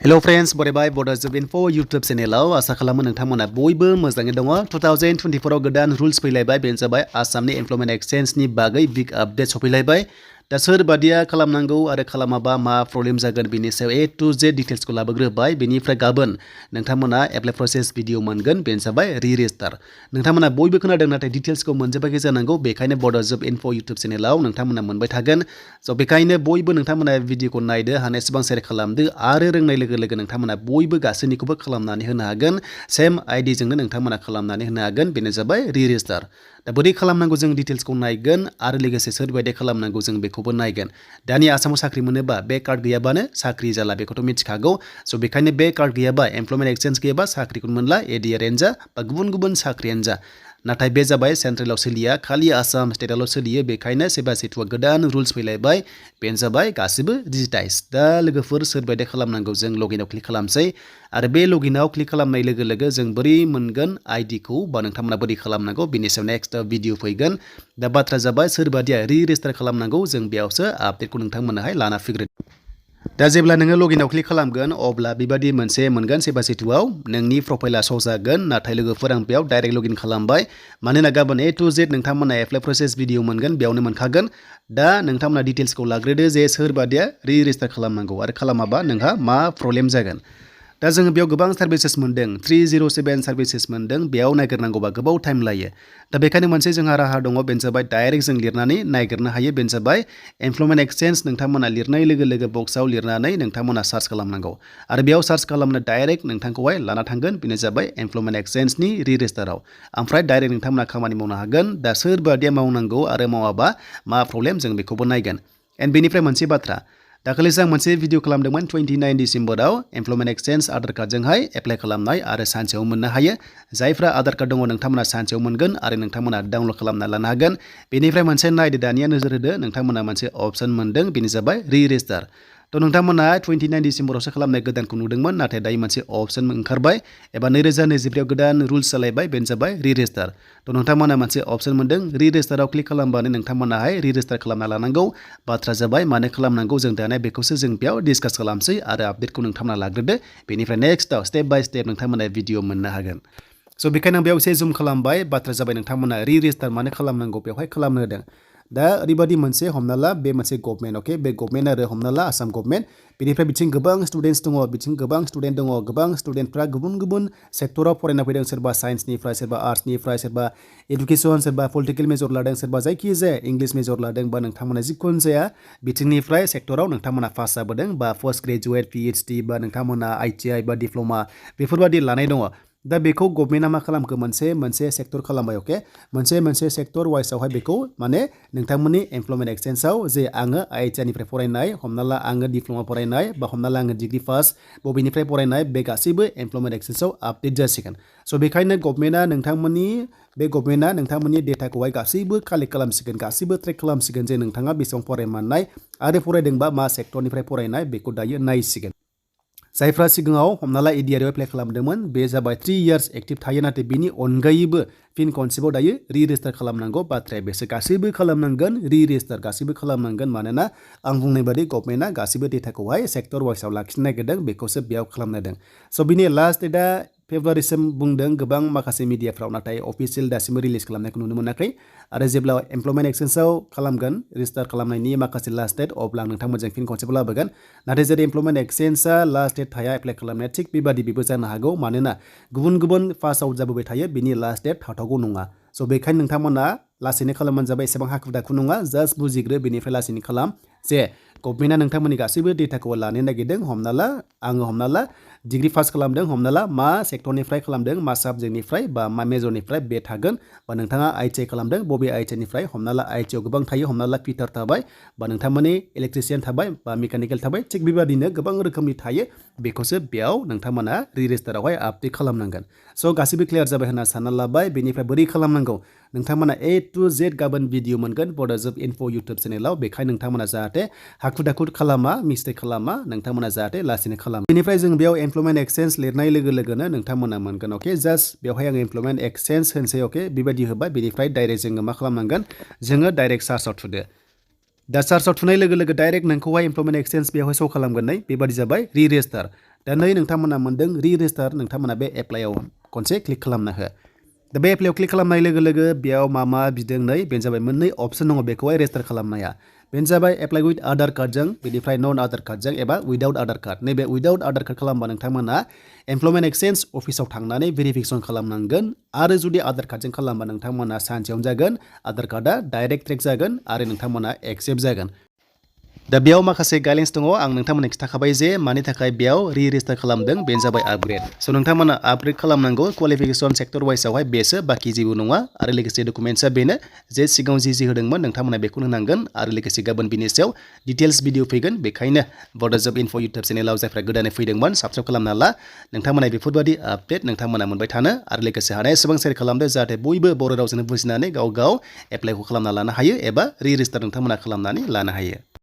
Hello friends, बरायबाय Bodo Info YouTube चेनेलाव आसा खालामो नोंथांमोना बयबो मोजाङै दङ। 2024 आव गोदान रुल्स फैलायबाय, बेनो जाबाय आसामनि एमप्लयमेन्ट एक्सचेन्जनि बागै बिग आपडेट सफैलायबाय। दा सोर बादिया खालामनांगौ आरो खालामाबा मा प्रब्लेम जागोन बेनि सायाव A to Z डिटेल्सखौ लाबोग्रोबाय। बेनिफ्राय गाबोन नोंथांमोना एप्लाइ प्रसेस भिडिअ मोनगोन, बेनो जाबाय रि-रेजिस्टार। नोंथांमोना बयबो खोनादों नाथाय डिटेल्सखौ मोनजोबाखै जानांगौ, बेखायनो Bodo Info YouTube चेनेलाव नोंथांमोना मोनबाय थागोन। स' बेखायनो बयबो नोंथांमोना भिडिअखौ नायदो, हानायसेबां शेयार खालामदो आरो रोंनाय लोगो लोगो नोंथांमोना बयबो गासैनिखौबो खालामनानै होनो हागोन। सेम आइडि जोंनो नोंथांमोना खालामनानै होनो हागोन, बेनो जाबाय रि-रेजिस्टार। दा बोरै खालामनांगौ जों डिटेल्सखौ नायगोन आरो लोगोसे सोरबायदि खालामनांगौ जों बेखौबो नायगोन। दानि आसामाव साख्रि मोनोबा बे कार्ड गैयाबानो साख्रि जाला, बेखौथ' मिथिखागौ। स' बेखायनो बे कार्ड गैयाबा, एमप्लयमेन्ट एक्सचेन्ज गैयाबा साख्रिखौनो मोनला, ADRE जा बा गुबुन गुबुन साख्रियानो जा। नाथाय बे जाबाय सेन्ट्रेलाव सोलिया, खालि आसाम स्टेटआवल' सोलियो। बेखायनो सेबा सेतुआ गोदान रुल्स फैलायबाय, बेनो जाबाय गासिबो डिजिटाइज। दा लोगोफोर सोरबायदि खालामनांगौ जों लगिनआव क्लिक खालामसै आरो बे लगिनआव क्लिक खालामनाय लोगो लोगो जों बोरै मोनगोन आइडिखौ बा नोंथांमोना बोरै खालामनांगौ बेनि सायाव नेक्स्ट भिडिअ फैगोन। दा बाथ्रा जाबाय सोरबादिया रि-रेजिस्टार खालामनांगौ जों बेयावसो आपडेटखौ नोंथांमोनाहाय लाना फैग्रोन। दा जेब्ला नोङो लगिनआव क्लिक खालामगोन अब्ला बेबादि मोनसे मोनगोन सेबा सेतुआव नोंनि प्रफाइला श' जागोन। नाथाय लोगोफोर आं बेयाव डाइरेक्ट लगइन खालामबाय, मानोना गाबोन A to Z नोंथांमोना एप्लाइ प्रसेस भिडिअ मोनगोन, बेयावनो मोनखागोन। दा नोंथांमोना डिटेल्सखौ लाग्रोदो जे सोरबादिया रि-रेजिस्टार खालामनांगौ आरो खालामाबा नोंहा मा प्रब्लेम जागोन। दा जोङो बेयाव गोबां सार्भिसेस मोनदों, 307 सार्भिसेस मोनदों। बेयाव नागिरनांगौबा गोबाव टाइम लायो। दा बेखायनो मोनसे जोंहा राहा दङ, बेनो जाबाय डाइरेक्ट जों लिरनानै नागिरनो हायो। बेनो जाबाय एमप्लयमेन्ट एक्सचेन्ज। नोंथांमोना लिरनाय लोगो लोगो बक्सआव लिरनानै नोंथांमोना सार्च खालामनांगौ आरो बेयाव सार्च खालामनो डाइरेक्ट नोंथांखौहाय लाना थांगोन, बेनो जाबाय एमप्लयमेन्ट एक्सचेन्जनि रि-रेजिस्टाराव। ओमफ्राय डाइरेक्ट नोंथांमोना खामानि मावनो हागोन। दा सोरबादिया मावनांगौ आरो मावाबा मा प्रब्लेम जों बेखौबो नायगोन। एन्ड बेनिफ्राय मोनसे बाथ्रा, दाखालिसो आं मोनसे भिडिअ खालामदोंमोन 29 डिसेम्बराव एमप्लयमेन्ट एक्सचेन्ज आधार कार्डजोंहाय एप्लाइ खालामनाय आरो सानसेयाव मोननो हायो। जायफ्रा आधार कार्ड दङ नोंथांमोना सानसेयाव मोनगोन आरो नोंथांमोना डाउनलड खालामना लानो हागोन। बेनिफ्राय मोनसे नायदो, दानिया नोजोर होदो, नोंथांमोना मोनसे अप्सन मोनदों, बेनो जाबाय रि-रेजिस्टार। थ' नोंथांमोना 29 डिसेम्बरावसो खालामनाय गोदानखौ नुदोंमोन, नाथाय दायो मोनसे अप्सन ओंखारबाय एबा 2024 गोदान रुल्स जालायबाय, बेनो जाबाय रि-रेजिस्टार। थ' नोंथांमोना मोनसे अप्सन मोनदों, रि-रेजिस्टाराव क्लिक खालामबानो नोंथांमोनाहाय रि-रेजिस्टार खालामना लानांगौ। बाथ्रा जाबाय मानो खालामनांगौ जों दानिया बेखौसो जों बेयाव डिसकास खालामसै आरो आपडेटखौ नोंथांमोना लाग्रोदो। बेनिफ्राय नेक्स्टआव स्टेप बाय स्टेप नोंथांमोना भिडिअ मोननो हागोन। स' बेखायनो आं बेयाव एसे जुम खालामबाय। बाथ्रा जाबाय नोंथांमोना रि-रेजिस्टार मानो खालामनांगौ बेवहाय खालामनो होदों। दा ओरैबायदि मोनसे हमना ला, बे मोनसे गभर्नमेन्ट, अके, बे गभर्नमेन्ट आरो हमना ला आसाम गभर्नमेन्ट। बेनिफ्राय बिथिं गोबां स्टुडेन्टस दङ, बिथिं गोबां स्टुडेन्ट दङ। गोबां स्टुडेन्टफ्रा गुबुन गुबुन सेक्टराव फरायना फैदों, सोरबा साइन्सनिफ्राय, सोरबा आर्ट्सनिफ्राय, सोरबा इडुकेसन, सोरबा पलिटिकेल मेजर लादों, सोरबा जायखिजाया इंलिस मेजर लादों, बा नोंथांमोना जिखुनु जाया बिथिंनिफ्राय सेक्टराव नोंथांमोना पास जाबोदों, बा पोस्ट ग्रेजुवेट, PhD, बा नोंथांमोना ITI बा डिप्ल'मा बेफोरबायदि लानाय दङ। दा बेखौ गभर्नमेन्टआ मा खालामखो, मोनसे सेक्टर खालामबाय, अके, मोनसे सेक्टर वाइसआवहाय बेखौ माने नोंथांमोननि एमप्लयमेन्ट एक्सचेन्जआव जे आङो ITI निफ्राय फरायनाय, हमना ला आङो डिप्ल'मा फरायनाय, बा हमना ला आङो डिग्रि पास बबेनिफ्राय फरायनाय, बे गासैबो एमप्लयमेन्ट एक्सचेन्जआव आपडेट जासिगोन। स' बेखायनो गभर्नमेन्टआ नोंथांमोननि डेटाखौहाय गासैबो कालेक्ट खालामसिगोन, गासैबो ट्रेक खालामसिगोन जे नोंथाङा बेसेबां फरायमारनाय आरो फरायदोंबा मा सेक्टरनिफ्राय फरायनाय बेखौ दायो नायसिगोन। जायफ्रा सिगाङाव हमना ला ADRE एप्लाइ खालामदोंमोन, बे जाबाय 3 इयार्स एक्टिभ थायो, नाथाय बेनि अनगायैबो फिन खनसेबाव दायो रि-रेजिस्टार खालामनांगौ। बाथ्राया बेसो, गासैबो खालामनांगोन, रि-रेजिस्टार गासैबो खालामनांगोन। मानोना आं बुंनाय बादि गभर्नमेन्टआ गासैबो डेटाखौहाय सेक्टर वाइसआव लाखिनो नागिरदों, बेखौसो बेयाव खालामनायदों। स' बिनि लास्ट डेटआ फेब्रुवारिसिम बुंदों गोबां माखासे मिडियाफ्राव, नाथाय अफिसियेल दासिमबो रिलिज खालामनायखौ नुनो मोनाखै। आरो जेब्ला एमप्लयमेन्ट एक्सचेन्जआव खालामगोन रेजिस्टार खालामनायनि माखासे लास्ट डेट, अब्ला आं नोंथांमोनजों फिन खनसेबो लाबोगोन। नाथाय जेरै एमप्लयमेन्ट एक्सचेन्जआ लास्ट डेट थाया एप्लाइ खालामनाया, थिग बेबादि बेबो जानो हागौ। मानोना गुबुन गुबुन पास आउट जाबोबाय थायो, बिनि लास्ट डेट थाथावगौ नङा। स' बेखायनो नोंथांमोना लासैनो खालामबानो जाबाय, एसेबां हाखु दाखु नङा, जास्ट बुजिग्रो, बेनिफ्राय लासैनो खालाम जे गभर्नमेन्टआ नोंथांमोननि गासैबो डेटाखौ लानो नागिरदों। हमना ला डिग्री पास खालामदों, हमना ला मा सेक्टरनिफ्राय खालामदों, मा साबजेक्टनिफ्राय बा मा मेजरनिफ्राय बे थागोन। बा नोंथाङा ITI खालामदों, बबे ITI निफ्राय, हमना ला ITI आव गोबां थायो, हमना ला फिटार थाबाय, बा नोंथांमोननि इलेक्ट्रिसियान थाबाय, बा मेकानिकेल थाबाय, थिग बेबादिनो गोबां रोखोमनि थायो। बेखौसो बेयाव नोंथांमोना रि-रेजिस्टारावहाय आपडेट खालामनांगोन। स' गासैबो क्लियार जाबाय होनना सानना लाबाय। बेनिफ्राय बोरै खालामनांगौ नोंथांमोना A to Z गाबोन भिडिअ मोनगोन Bodo Info YouTube चेनेलाव। बेखायनो नोंथांमोना जाहाथे हाखु दाखु खालामा, मिस्टेक खालामा, नोंथांमोना जाहाथे लासैनो खालामो। बेनिफ्राय जों बेयाव एमप्लयमेन्ट एक्सचेन्ज लिरनाय लोगो लोगोनो नोंथांमोना मोनगोन, अके, जास्ट बेवहाय आं एमप्लयमेन्ट एक्सचेन्ज होनसै, अके, बेबायदि होबाय। बेनिफ्राय डाइरेक्ट जोङो मा खालामनांगोन, जोङो डाइरेक्ट सार्चआव थुदो। दा सार्चआव थुनाय लोगो लोगो डाइरेक्ट नोंखौहाय एमप्लयमेन्ट एक्सचेन्ज बेवहाय श' खालामगोन नै, बेबादि जाबाय रि-रेजिस्टार। दा नै नोंथांमोना मोनदों रि-रेजिस्टार नोंथांमोना बे एप्लाइआव खनसे क्लिक खालामना हो दा बे एप्लाइआव क्लिक खालामनाय लोगो लोगो बेयाव मा बिदों नै बेनो जाबाय मोननै अपसन दङ बेखौहाय रेजिस्टार खालामनाया बेनो जाबाय एप्लाइ विथ आधार कार्डजों बेनिफ्राय नन आधार कार्डजों एबा उइदाउट आधार कार्ड नैबे उइदाउट आधार कार्ड खालामबा नोंथांमोना एमप्लयमेन्ट एक्सचेन्ज अफिसाव थांनानै भेरिफिकेसन खालामनांगोन आरो जुदि आधार कार्डजों खालामबा नोंथांमोना सानसेयावनो जागोन आधार कार्डआ डाइरेक्ट ट्रेक जागोन आरो नोंथांमोना एक्सेप्ट जागोन दा बेयाव माखासे गाइडलाइन्स दङ आं नोंथांमोननो खिथाखाबाय जे मानि थाखाय बेयाव रि-रेजिस्टार खालामदों बेनो जाबाय आपग्रेड स' नोंथांमोना आपग्रेड खालामनांगौ क्वालिफिकेसन सेक्टर वाइसआवहाय बेसो बाखि जेबो नङा आरो लोगोसे डकुमेन्ट्सआ बेनो जे सिगाङाव जि होदोंमोन नोंथांमोना बेखौनो होनांगोन आरो लोगोसे गाबोन बिनि सायाव डिटेल्स भिडिअ फैगोन बेखायनो बड' जब इनफ' इउटुब चेनेलाव जायफ्रा गोदानै फैदोंमोन साबस्क्राइब खालामना ला नोंथांमोना बेफोरबायदि आपडेट नोंथांमोना मोनबाय थानो आरो लोगोसे हानाय एसेबां शेयार खालामदो जाहाथे बयबो बर' रावजोंनो बुजिनानै गाव एप्लाइखौ खालामना लानो हायो एबा रि-रेजिस्टार नोंथांमोना खालामनानै लानो हायो